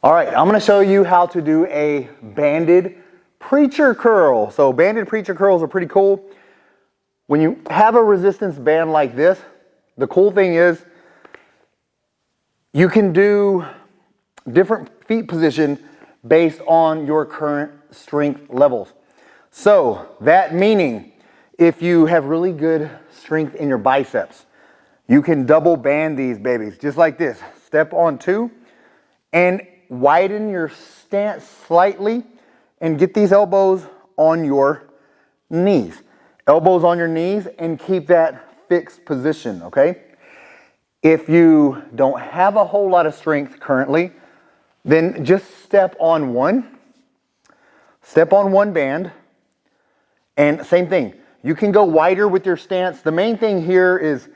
All right, I'm gonna show you how to do a banded preacher curl. So banded preacher curls are pretty cool. When you have a resistance band like this, the cool thing is you can do different feet position based on your current strength levels. So that meaning if you have really good strength in your biceps, you can double band these babies just like this. Step on two and widen your stance slightly and get these elbows on your knees. Elbows on your knees and keep that fixed position, okay? If you don't have a whole lot of strength currently, then just step on one band, and same thing. You can go wider with your stance. The main thing here is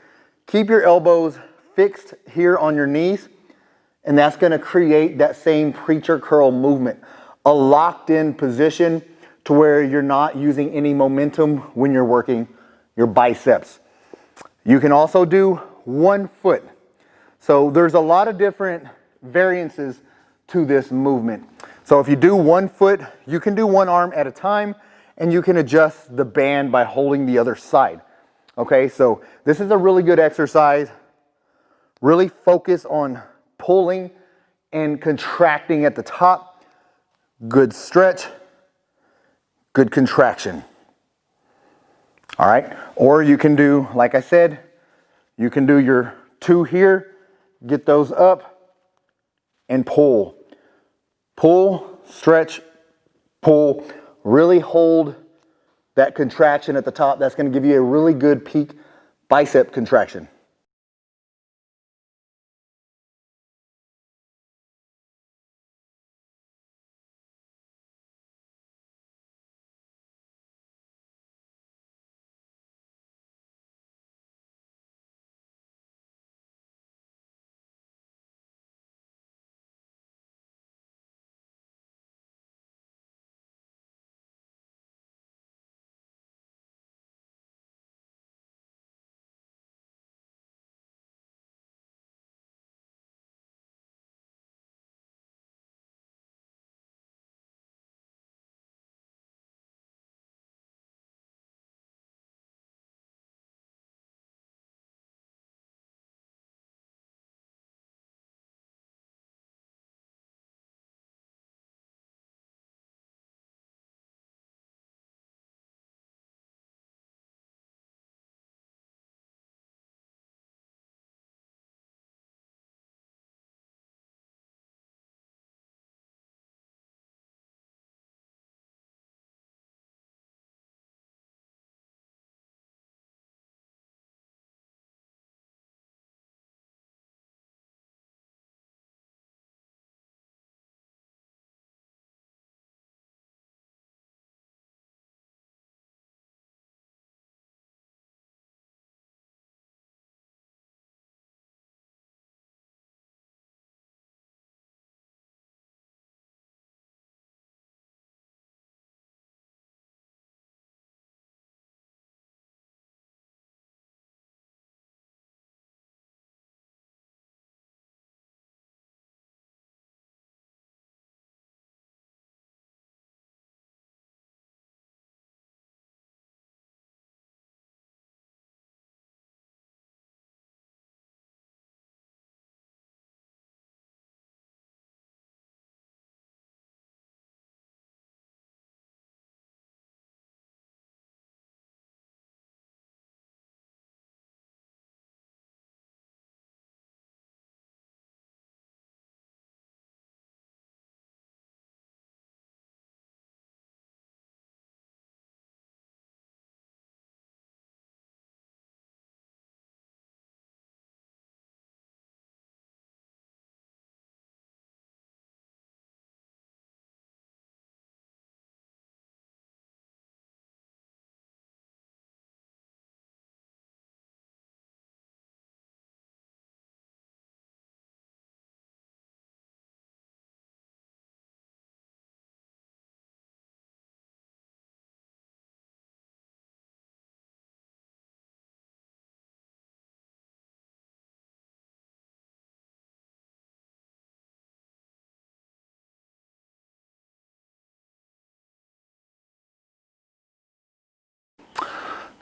keep your elbows fixed here on your knees, and that's gonna create that same preacher curl movement, a locked in position to where you're not using any momentum when you're working your biceps. You can also do 1 foot. So there's a lot of different variances to this movement. So if you do 1 foot, you can do one arm at a time, and you can adjust the band by holding the other side. Okay, so this is a really good exercise. Really focus on pulling and contracting at the top. Good stretch, good contraction. All right, or you can do, like I said, you can do your two here, get those up, and pull. Pull, stretch, pull. Really hold that contraction at the top. That's going to give you a really good peak bicep contraction.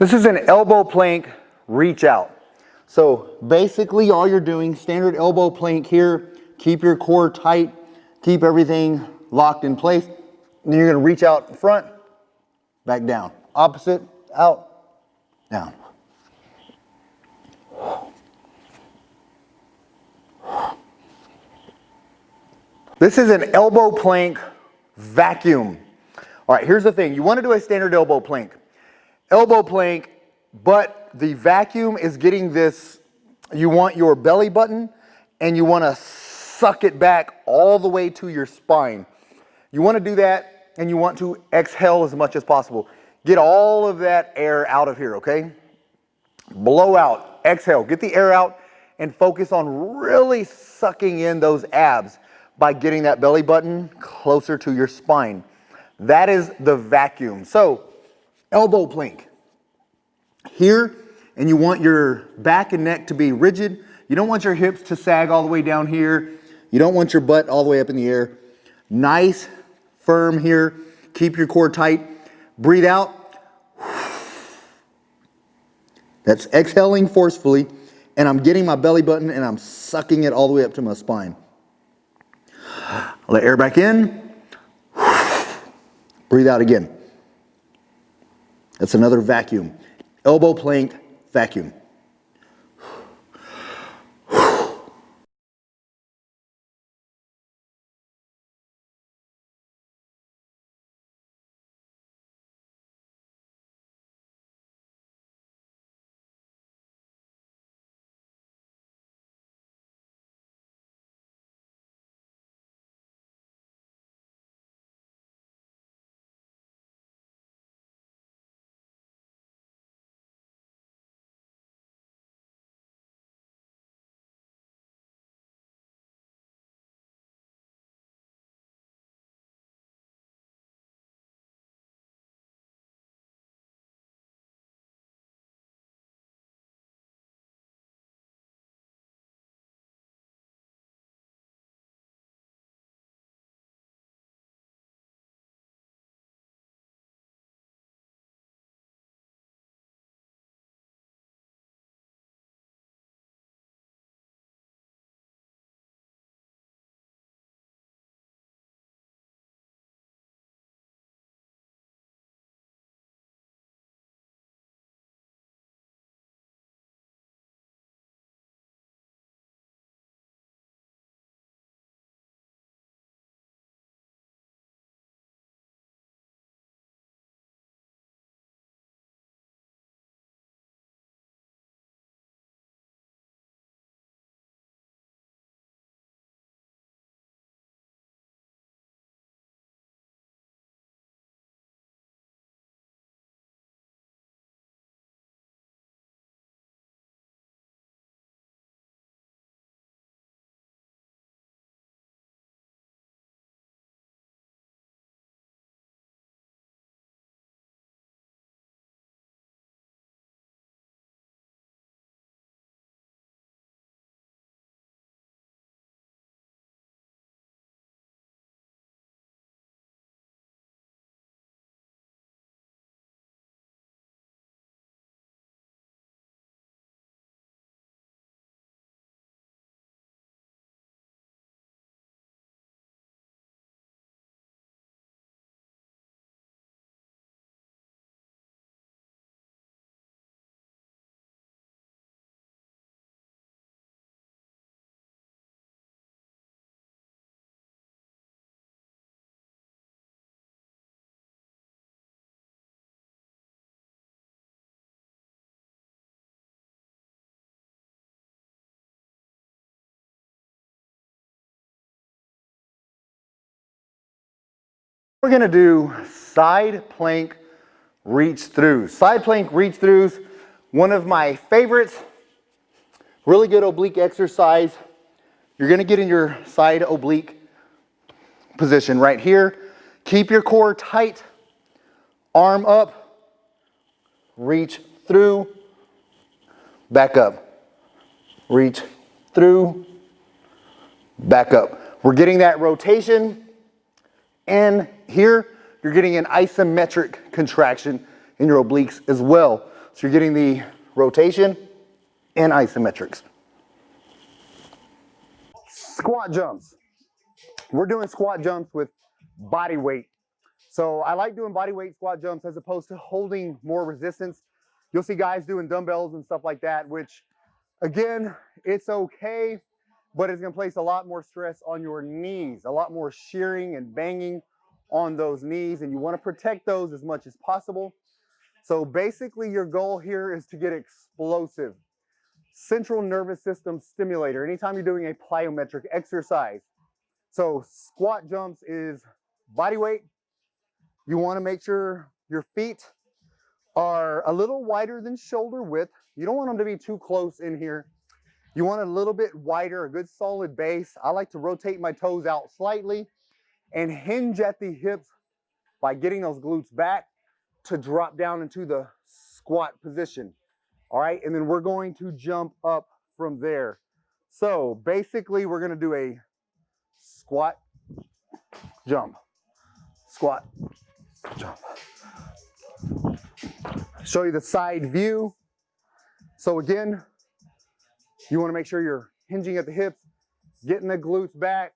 This is an elbow plank reach out. So basically all you're doing, standard elbow plank here, keep your core tight, keep everything locked in place. Then you're gonna reach out in front, back down. Opposite, out, down. This is an elbow plank vacuum. All right, here's the thing. You want to do a standard elbow plank. Elbow plank, but the vacuum is getting this, you want your belly button and you want to suck it back all the way to your spine. You want to do that and you want to exhale as much as possible. Get all of that air out of here, okay? Blow out, exhale, get the air out and focus on really sucking in those abs by getting that belly button closer to your spine. That is the vacuum. So, elbow plank. Here, and you want your back and neck to be rigid. You don't want your hips to sag all the way down here. You don't want your butt all the way up in the air. Nice, firm here. Keep your core tight. Breathe out. That's exhaling forcefully, and I'm getting my belly button and I'm sucking it all the way up to my spine. Let air back in. Breathe out again. That's another vacuum. Elbow plank vacuum. We're gonna do side plank reach throughs. Side plank reach throughs, one of my favorites. Really good oblique exercise. You're gonna get in your side oblique position right here. Keep your core tight, arm up, reach through, back up, reach through, back up. We're getting that rotation. And here, you're getting an isometric contraction in your obliques as well. So you're getting the rotation and isometrics. Squat jumps. We're doing squat jumps with body weight. So I like doing body weight squat jumps as opposed to holding more resistance. You'll see guys doing dumbbells and stuff like that, which again, it's okay, but it's gonna place a lot more stress on your knees, a lot more shearing and banging on those knees, and you wanna protect those as much as possible. So basically your goal here is to get explosive. Central nervous system stimulator, anytime you're doing a plyometric exercise. So squat jumps is body weight. You wanna make sure your feet are a little wider than shoulder width. You don't want them to be too close in here. You want a little bit wider, a good solid base. I like to rotate my toes out slightly and hinge at the hips by getting those glutes back to drop down into the squat position. All right, and then we're going to jump up from there. So basically we're gonna do a squat, jump, squat, jump. Show you the side view. So again, you want to make sure you're hinging at the hips, getting the glutes back.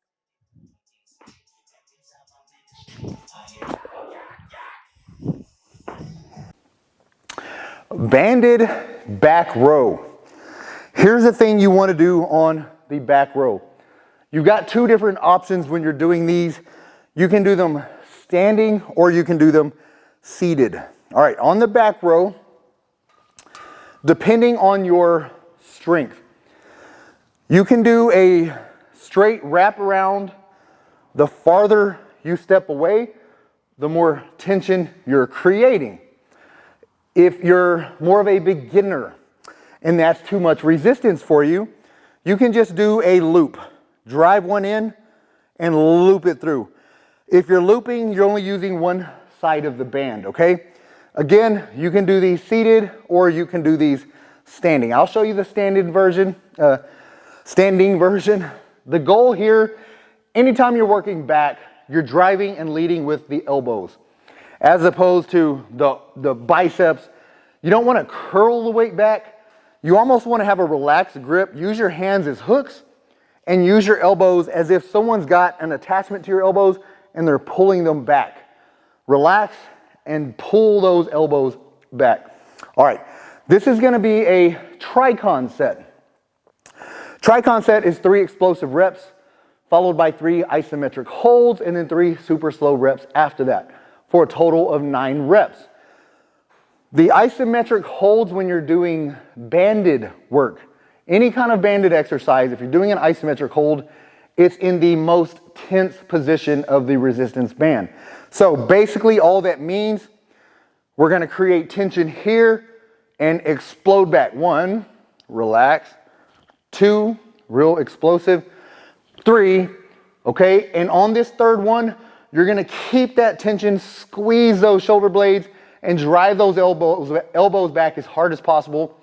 Banded back row. Here's the thing you want to do on the back row. You've got two different options when you're doing these. You can do them standing or you can do them seated. All right, on the back row, depending on your strength, you can do a straight wrap around. The farther you step away, the more tension you're creating. If you're more of a beginner and that's too much resistance for you, you can just do a loop. Drive one in and loop it through. If you're looping, you're only using one side of the band, okay? Again, you can do these seated or you can do these standing. I'll show you the standing version. The goal here, anytime you're working back, you're driving and leading with the elbows. As opposed to the biceps, you don't want to curl the weight back. You almost want to have a relaxed grip. Use your hands as hooks and use your elbows as if someone's got an attachment to your elbows and they're pulling them back. Relax and pull those elbows back. All right, this is going to be a Tricon set. Tricon set is 3 explosive reps, followed by 3 isometric holds, and then 3 super slow reps after that, for a total of 9 reps. The isometric holds when you're doing banded work. Any kind of banded exercise, if you're doing an isometric hold, it's in the most tense position of the resistance band. So basically all that means, we're going to create tension here and explode back. 1, relax. 2, real explosive. 3, okay, and on this third one, you're going to keep that tension, squeeze those shoulder blades, and drive those elbows back as hard as possible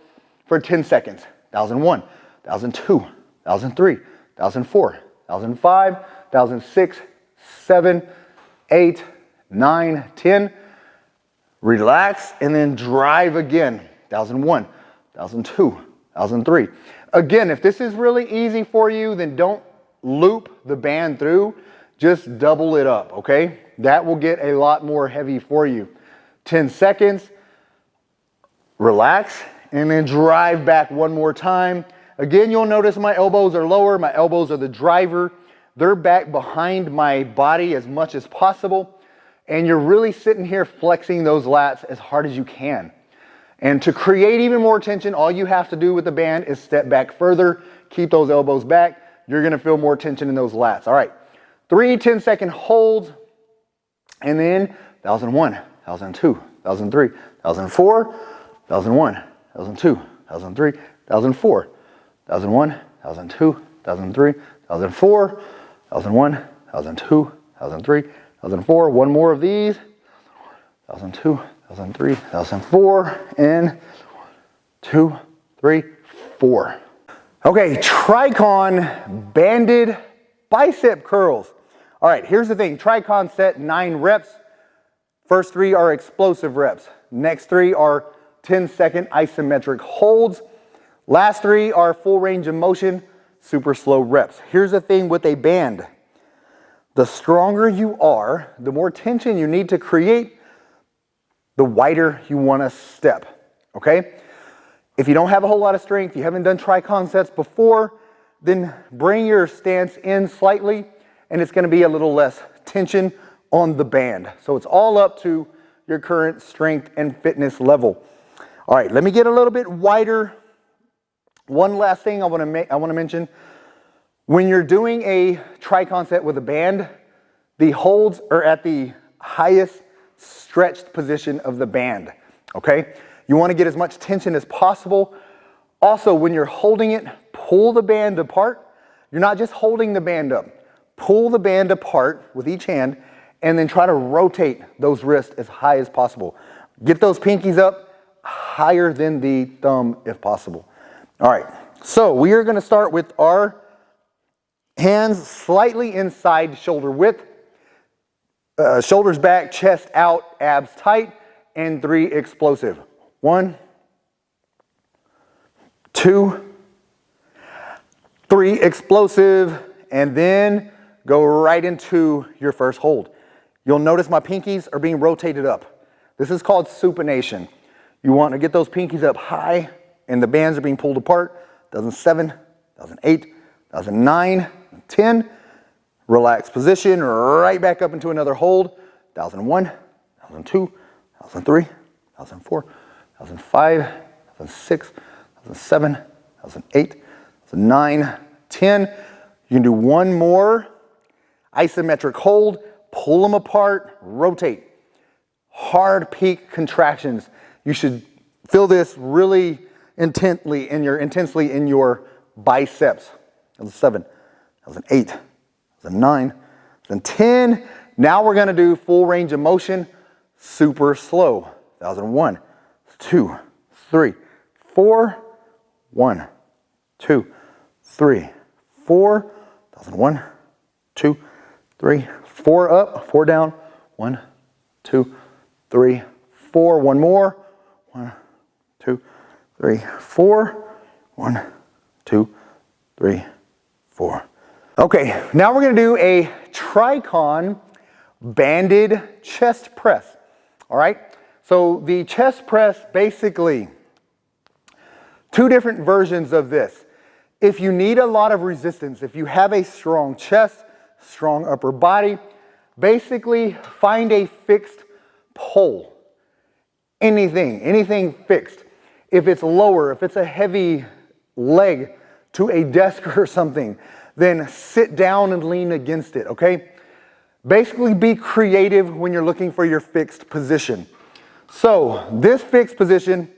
for 10 seconds. 1001, 1002, 1003, 1004, 1005, 1006, 7, 8, 9, 10. Relax and then drive again. 1001, 1002, 1003. Again, if this is really easy for you, then don't loop the band through. Just double it up, okay? That will get a lot more heavy for you. 10 seconds, relax, and then drive back one more time. Again, you'll notice my elbows are lower. My elbows are the driver. They're back behind my body as much as possible. And you're really sitting here flexing those lats as hard as you can. And to create even more tension, all you have to do with the band is step back further, keep those elbows back. You're going to feel more tension in those lats. All right, 3 10-second holds, and then 1001, 1002, 1003, 1004, 1001, 1002, 1003, 1004, 1001, 1002, 1003, 1004, 1001, 1002, 1003, 1004. One more of these. 1002, 1003, 1004, and 2, 3, 4. Okay, Tricon banded bicep curls. All right, here's the thing. Tricon set 9 reps. First 3 are explosive reps. Next 3 are 10-second isometric holds. Last 3 are full range of motion, super slow reps. Here's the thing with a band. The stronger you are, the more tension you need to create, the wider you want to step, okay? If you don't have a whole lot of strength, you haven't done Tricon sets before, then bring your stance in slightly, and it's going to be a little less tension on the band. So it's all up to your current strength and fitness level. All right, let me get a little bit wider. One last thing I want to mention. When you're doing a Tricon set with a band, the holds are at the highest stretched position of the band, okay? You want to get as much tension as possible. Also, when you're holding it, pull the band apart. You're not just holding the band up. Pull the band apart with each hand and then try to rotate those wrists as high as possible. Get those pinkies up higher than the thumb if possible. All right, so we are going to start with our hands slightly inside shoulder width, shoulders back, chest out, abs tight, and 3 explosive. 1, 2, 3 explosive, and then go right into your first hold. You'll notice my pinkies are being rotated up. This is called supination. You want to get those pinkies up high, and the bands are being pulled apart. 2007, 2008, 2009, 10. Relaxed position, right back up into another hold. 2001, 2002, 2003, 2004, 2005, 2006, 2007, 2008, 2009, 10. You can do one more isometric hold, pull them apart, rotate. Hard peak contractions. You should feel this really intensely in your biceps. 2007, 2008, 2009, 2010. Now we're going to do full range of motion, super slow. 2001, 2, 3, 4, 1, 2, 3, 4. 2001, 2, 3, 4 up, 4 down. 1, 2, 3, 4. One more. 1, 2, 3, 4. 1, 2, 3, 4. Okay, now we're going to do a Tricon banded chest press. All right, so the chest press, basically 2 different versions of this. If you need a lot of resistance, if you have a strong chest, strong upper body, basically find a fixed pole. Anything fixed. If it's lower, if it's a heavy leg to a desk or something, then sit down and lean against it, okay? Basically be creative when you're looking for your fixed position. So this fixed position,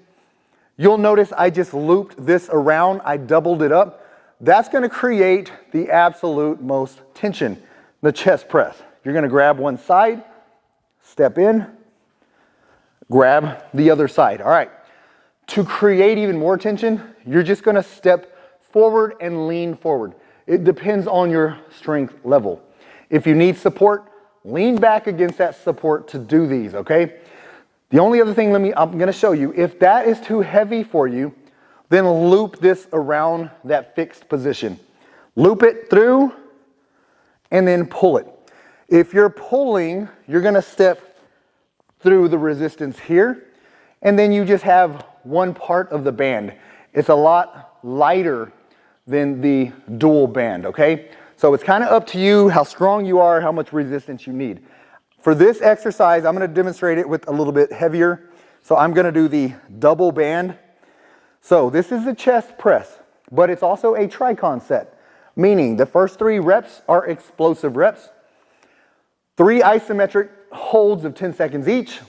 you'll notice I just looped this around, I doubled it up. That's gonna create the absolute most tension, the chest press. You're gonna grab one side, step in, grab the other side. All right, to create even more tension, you're just gonna step forward and lean forward. It depends on your strength level. If you need support, lean back against that support to do these, okay? The only other thing I'm gonna show you, if that is too heavy for you, then loop this around that fixed position. Loop it through and then pull it. If you're pulling, you're gonna step through the resistance here, and then you just have one part of the band. It's a lot lighter than the dual band, okay? So it's kind of up to you how strong you are, how much resistance you need. For this exercise, I'm gonna demonstrate it with a little bit heavier. So I'm gonna do the double band. So this is the chest press, but it's also a Tricon set, meaning the first 3 reps are explosive reps, 3 isometric holds of 10 seconds each,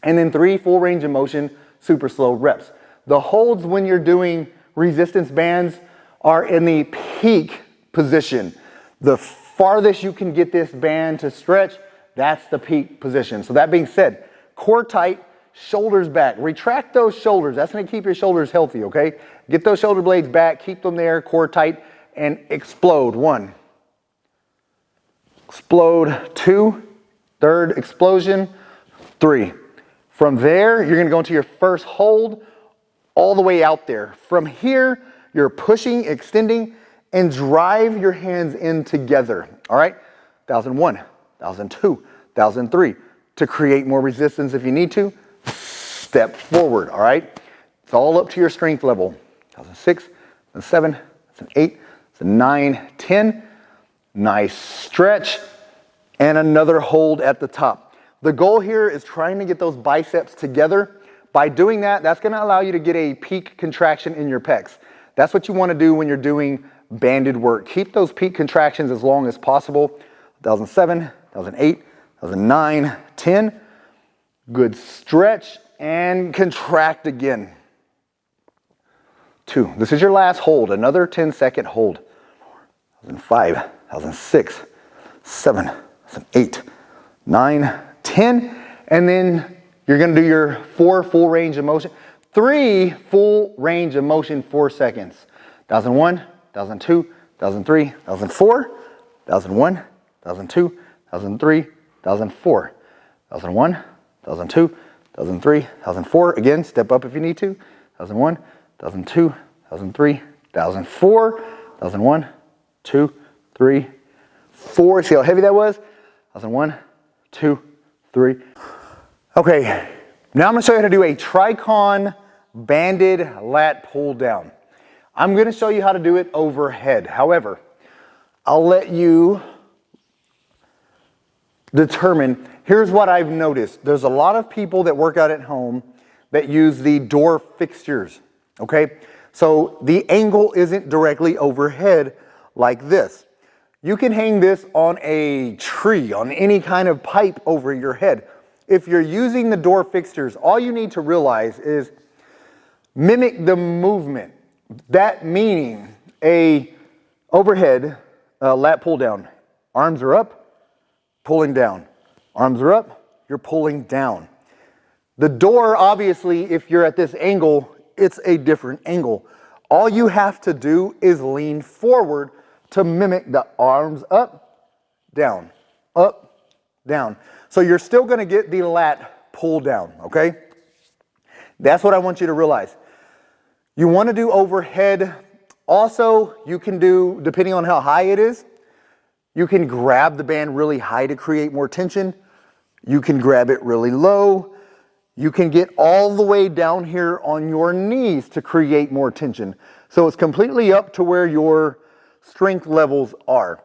and then 3 full range of motion, super slow reps. The holds when you're doing resistance bands are in the peak position. The farthest you can get this band to stretch, that's the peak position. So that being said, core tight, shoulders back. Retract those shoulders. That's going to keep your shoulders healthy, okay? Get those shoulder blades back, keep them there, core tight, and explode. 1. Explode. 2. Third explosion. 3. From there, you're gonna go into your first hold all the way out there. From here, you're pushing, extending, and drive your hands in together, all right? 1001, 1002, 1003. To create more resistance if you need to, step forward, all right? It's all up to your strength level. 1006, 1007, 1008, 1009, 10. Nice stretch, and another hold at the top. The goal here is trying to get those biceps together. By doing that, that's gonna allow you to get a peak contraction in your pecs. That's what you wanna do when you're doing banded work. Keep those peak contractions as long as possible. 1007, 1008, 1009, 10. Good stretch and contract again. 2. This is your last hold, another 10-second hold. 1005, 1006, 7, 8, 9, 10. And then you're gonna do your 4 full range of motion. 3 full range of motion, 4 seconds. 1001, 1002, 1003, 1004, 1001, 1002, 1003, 1004, 1001, 1002, 1003, 1004. Again, step up if you need to. 1001, 1002, 1003, 1004, 1001, 2, 3, 4. See how heavy that was? 1001, 2, 3. Okay, now I'm gonna show you how to do a Tricon banded lat pull down. I'm gonna show you how to do it overhead. However, I'll let you determine. Here's what I've noticed. There's a lot of people that work out at home that use the door fixtures, okay? So the angle isn't directly overhead like this. You can hang this on a tree, on any kind of pipe over your head. If you're using the door fixtures, all you need to realize is mimic the movement. That meaning a overhead lat pull down. Arms are up, pulling down. Arms are up, you're pulling down. The door, obviously, if you're at this angle, it's a different angle. All you have to do is lean forward to mimic the arms up, down, up, down. So you're still gonna get the lat pull down, okay? That's what I want you to realize. You wanna do overhead. Also, you can do, depending on how high it is, you can grab the band really high to create more tension. You can grab it really low. You can get all the way down here on your knees to create more tension. So it's completely up to where your strength levels are.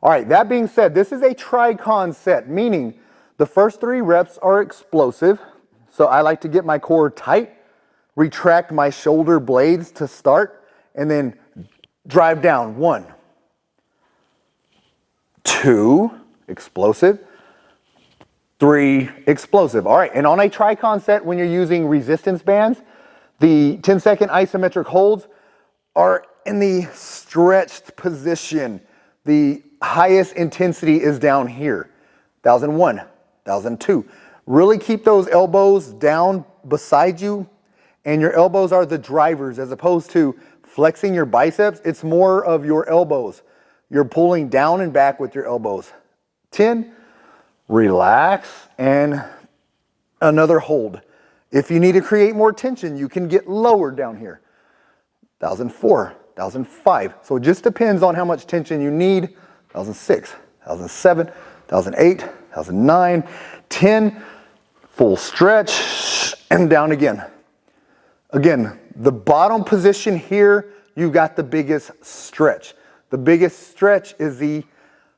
All right, that being said, this is a Tricon set, meaning the first 3 reps are explosive. So I like to get my core tight, retract my shoulder blades to start, and then drive down. 1, 2, explosive. 3, explosive. All right, and on a Tricon set, when you're using resistance bands, the 10-second isometric holds are in the stretched position. The highest intensity is down here. 1001, 1002. Really keep those elbows down beside you, and your elbows are the drivers as opposed to flexing your biceps. It's more of your elbows. You're pulling down and back with your elbows. 10, relax, and another hold. If you need to create more tension, you can get lower down here. 1004, 1005. So it just depends on how much tension you need. 1006, 1007, 1008, 1009, 10. Full stretch, and down again. Again, the bottom position here, you got the biggest stretch. The biggest stretch is the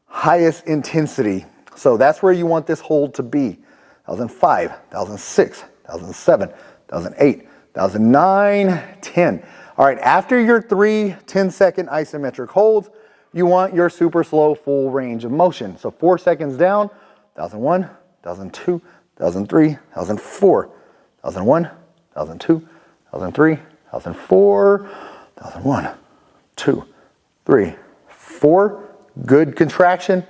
highest intensity. So that's where you want this hold to be. 1005, 1006, 1007, 1008, 1009, 10. All right, after your 3 10-second isometric holds, you want your super slow full range of motion. So 4 seconds down, 1001, 1002, 1003, 1004, 1001, 1002, 1003, 1004, 1001, 2, 3, 4. Good contraction.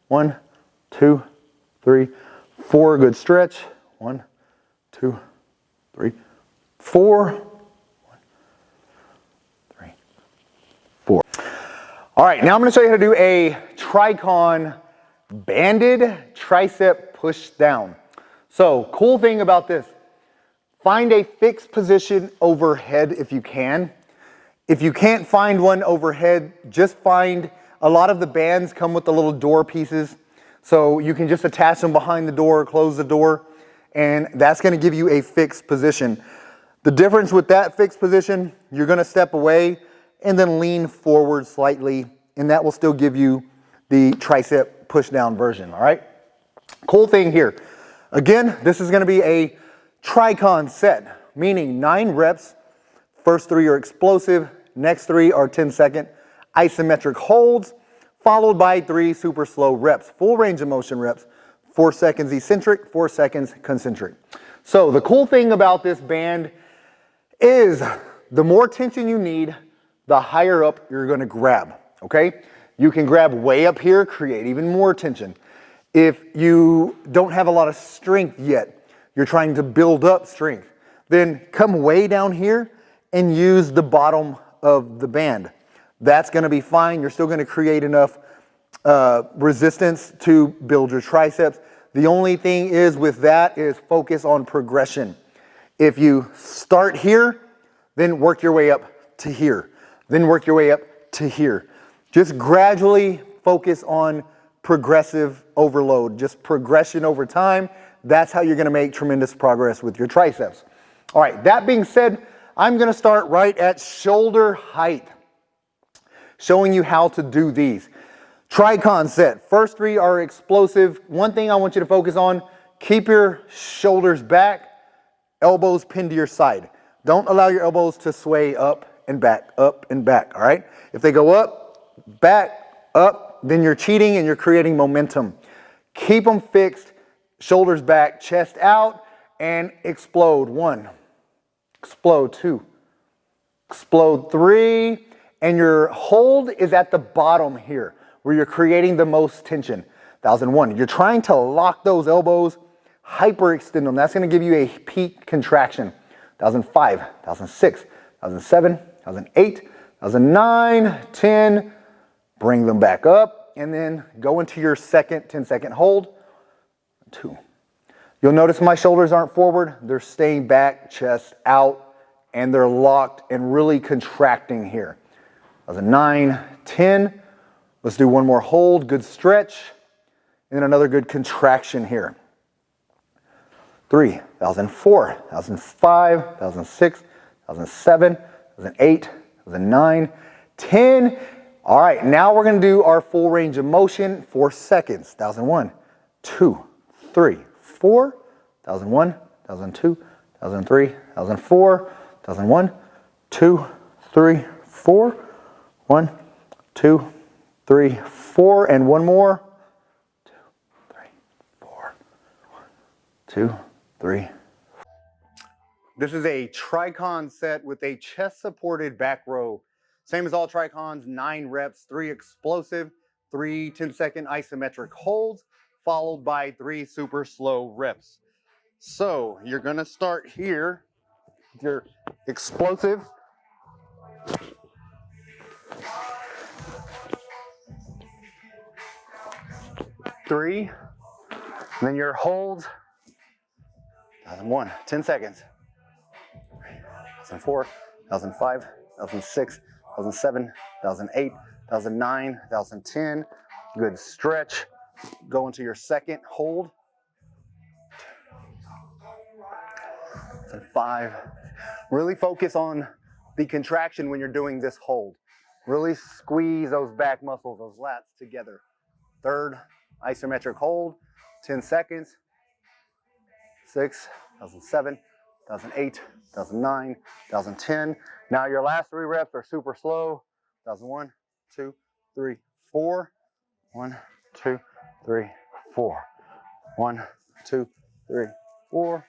1, 2, 3, 4. Good stretch. 1, 2, 3, 4. 1, 3, 4. All right, now I'm going to show you how to do a Tricon banded tricep push down. So cool thing about this, find a fixed position overhead if you can. If you can't find one overhead, just find, a lot of the bands come with the little door pieces. So you can just attach them behind the door, close the door, and that's gonna give you a fixed position. The difference with that fixed position, you're gonna step away and then lean forward slightly, and that will still give you the tricep push down version, all right? Cool thing here. Again, this is gonna be a Tricon set, meaning 9 reps. First 3 are explosive, next 3 are 10-second isometric holds, followed by 3 super slow reps, full range of motion reps, 4 seconds eccentric, 4 seconds concentric. So the cool thing about this band is the more tension you need, the higher up you're gonna grab, okay? You can grab way up here, create even more tension. If you don't have a lot of strength yet, you're trying to build up strength, then come way down here and use the bottom of the band. That's gonna be fine. You're still gonna create enough resistance to build your triceps. The only thing is with that is focus on progression. If you start here, then work your way up to here, then work your way up to here. Just gradually focus on progressive overload, just progression over time. That's how you're gonna make tremendous progress with your triceps. All right, that being said, I'm gonna start right at shoulder height, showing you how to do these. Tricon set, first 3 are explosive. One thing I want you to focus on, keep your shoulders back, elbows pinned to your side. Don't allow your elbows to sway up, all right? If they go up, then you're cheating and you're creating momentum. Keep them fixed, shoulders back, chest out, and explode. 1, explode 2, explode 3, and your hold is at the bottom here, where you're creating the most tension. 1001, you're trying to lock those elbows, hyperextend them. That's gonna give you a peak contraction. 1005, 1006, 1007, 1008, 1009, 10, bring them back up, and then go into your second 10-second hold. 2. You'll notice my shoulders aren't forward, they're staying back, chest out, and they're locked and really contracting here. 1009, 10. Let's do one more hold, good stretch, and then another good contraction here. 3, 1004, 1005, 1006, 1007, 1008, 1009, 10. All right, now we're gonna do our full range of motion, 4 seconds. 1001, 2, 3, 4, 1001, 1002, 1003, 1004, 1001, 2, 3, 4, 1, 2, 3, 4, and one more. 2, 3, 4, 1, 2, 3. This is a Tricon set with a chest supported back row. Same as all Tricons, 9 reps, 3 explosive, 3 10-second isometric holds, followed by 3 super slow reps. So you're gonna start here, your explosive. Three, and then your holds. 1001, 10 seconds. 1004, 1005, 1006, 1007, 1008, 1009, 1010. Good stretch. Go into your second hold. 5. Really focus on the contraction when you're doing this hold. Really squeeze those back muscles, those lats together. Third isometric hold, 10 seconds. 6, 1007, 1008, 1009, 1010. Now your last 3 reps are super slow. 1001, 2, 3, 4. 1, 2, 3, 4. 1, 2, 3, 4.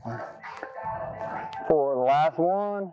1, 4. The last one.